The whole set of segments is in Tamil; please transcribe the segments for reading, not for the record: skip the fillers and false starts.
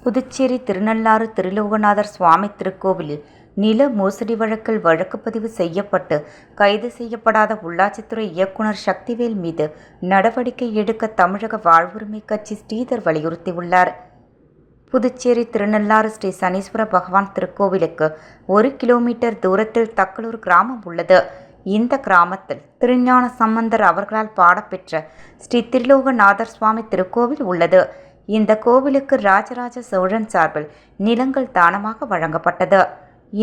புதுச்சேரி திருநள்ளாறு திருலோகநாதர் சுவாமி திருக்கோவிலில் நில மோசடி வழக்கில் வழக்குப்பதிவு செய்யப்பட்டு கைது செய்யப்படாத உள்ளாட்சித்துறை இயக்குநர் சக்திவேல் மீது நடவடிக்கை எடுக்க தமிழக வாழ்வுரிமை கட்சி ஸ்ரீதர் வலியுறுத்தியுள்ளார். புதுச்சேரி திருநள்ளாறு ஸ்ரீ சனீஸ்வர பகவான் திருக்கோவிலுக்கு 1 கிலோமீட்டர் தூரத்தில் தக்கலூர் கிராமம் உள்ளது. இந்த கிராமத்தில் திருஞான சம்பந்தர் அவர்களால் பாடப்பெற்ற ஸ்ரீ திருலோகநாதர் சுவாமி திருக்கோவில் உள்ளது. இந்த கோவிலுக்கு ராஜராஜ சோழன் சார்பில் நிலங்கள் தானமாக வழங்கப்பட்டது.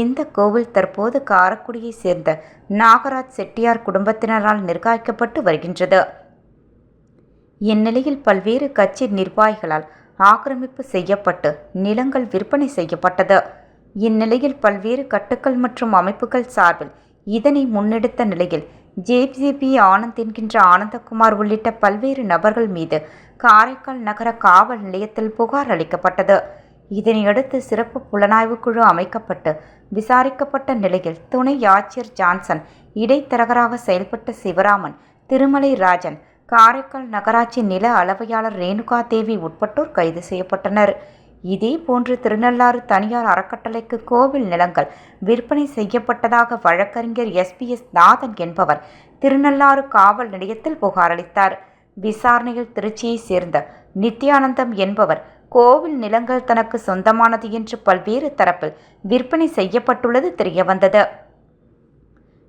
இந்த கோவில் தற்போது காரைக்குடியை சேர்ந்த நாகராஜ் செட்டியார் குடும்பத்தினரால் நிர்வகிக்கப்பட்டு வருகின்றது. இந்நிலையில் பல்வேறு கட்சி நிர்வாகிகளால் ஆக்கிரமிப்பு செய்யப்பட்டு நிலங்கள் விற்பனை செய்யப்பட்டது. இந்நிலையில் பல்வேறு கட்டுக்கள் மற்றும் அமைப்புகள் சார்பில் இதனை முன்னெடுத்த நிலையில் ஜேசிபி ஆனந்த் என்கின்ற ஆனந்தகுமார் உள்ளிட்ட பல்வேறு நபர்கள் மீது காரைக்கால் நகர காவல் நிலையத்தில் புகார் அளிக்கப்பட்டது. இதனையடுத்து சிறப்பு புலனாய்வு குழு அமைக்கப்பட்டு விசாரிக்கப்பட்ட நிலையில் துணை ஆட்சியர் ஜான்சன், இடைத்தரகராக செயல்பட்ட சிவராமன், திருமலை ராஜன், காரைக்கால் நகராட்சி நில அளவையாளர் ரேணுகா தேவி உட்பட்டோர் கைது செய்யப்பட்டனர். இதேபோன்று திருநள்ளாறு தனியார் அறக்கட்டளைக்கு கோவில் நிலங்கள் விற்பனை செய்யப்பட்டதாக வழக்கறிஞர் SPS நாதன் என்பவர் திருநள்ளாறு காவல் நிலையத்தில் புகார் அளித்தார். விசாரணையில் திருச்சியை சேர்ந்த நித்யானந்தம் என்பவர் கோவில் நிலங்கள் தனக்கு சொந்தமானது என்று பல்வேறு தரப்பில் விற்பனை செய்யப்பட்டுள்ளது தெரியவந்தது.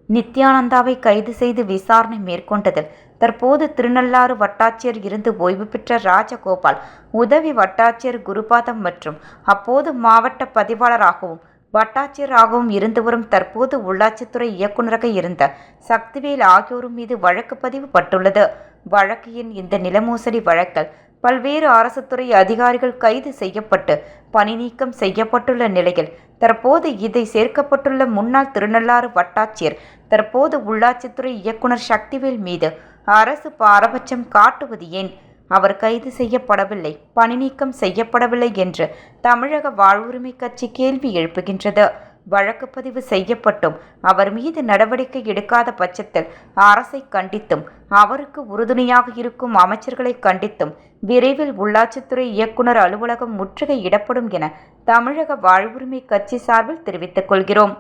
நித்யானந்தாவை கைது செய்து விசாரணை மேற்கொண்டதில் தற்போது திருநள்ளாறு வட்டாட்சியர் இருந்து ஓய்வு பெற்ற ராஜகோபால், உதவி வட்டாட்சியர் குருபாதம் மற்றும் அப்போது மாவட்ட பதிவாளராகவும் வட்டாட்சியராகவும் இருந்து வரும் தற்போது உள்ளாட்சித்துறை இயக்குநராக இருந்த சக்திவேல் ஆகியோரும் மீது வழக்கு பதிவு பட்டுள்ளது. வழக்கு எண் இந்த நில மோசடி வழக்கில் பல்வேறு அரசு துறை அதிகாரிகள் கைது செய்யப்பட்டு பணி நீக்கம் செய்யப்பட்டுள்ள நிலையில் தற்போது இதை சேர்க்கப்பட்டுள்ள முன்னாள் திருநள்ளாறு வட்டாட்சியர் தற்போது உள்ளாட்சித்துறை இயக்குநர் சக்திவேல் மீது அரசு பாரபட்சம் காட்டுவது ஏன்? அவர் கைது செய்யப்படவில்லை, பணி நீக்கம் செய்யப்படவில்லை என்று தமிழக வாழ்வுரிமை கட்சி கேள்வி எழுப்புகின்றது. வழக்கு பதிவு செய்யப்பட்டும் அவர் மீது நடவடிக்கை எடுக்காத பட்சத்தில் அரசை கண்டித்தும் அவருக்கு உறுதுணையாக இருக்கும் அமைச்சர்களை கண்டித்தும் விரைவில் உள்ளாட்சித்துறை இயக்குநர் அலுவலகம் முற்றுகையிடப்படும் என தமிழக வாழ்வுரிமை கட்சி சார்பில் தெரிவித்துக் கொள்கிறோம்.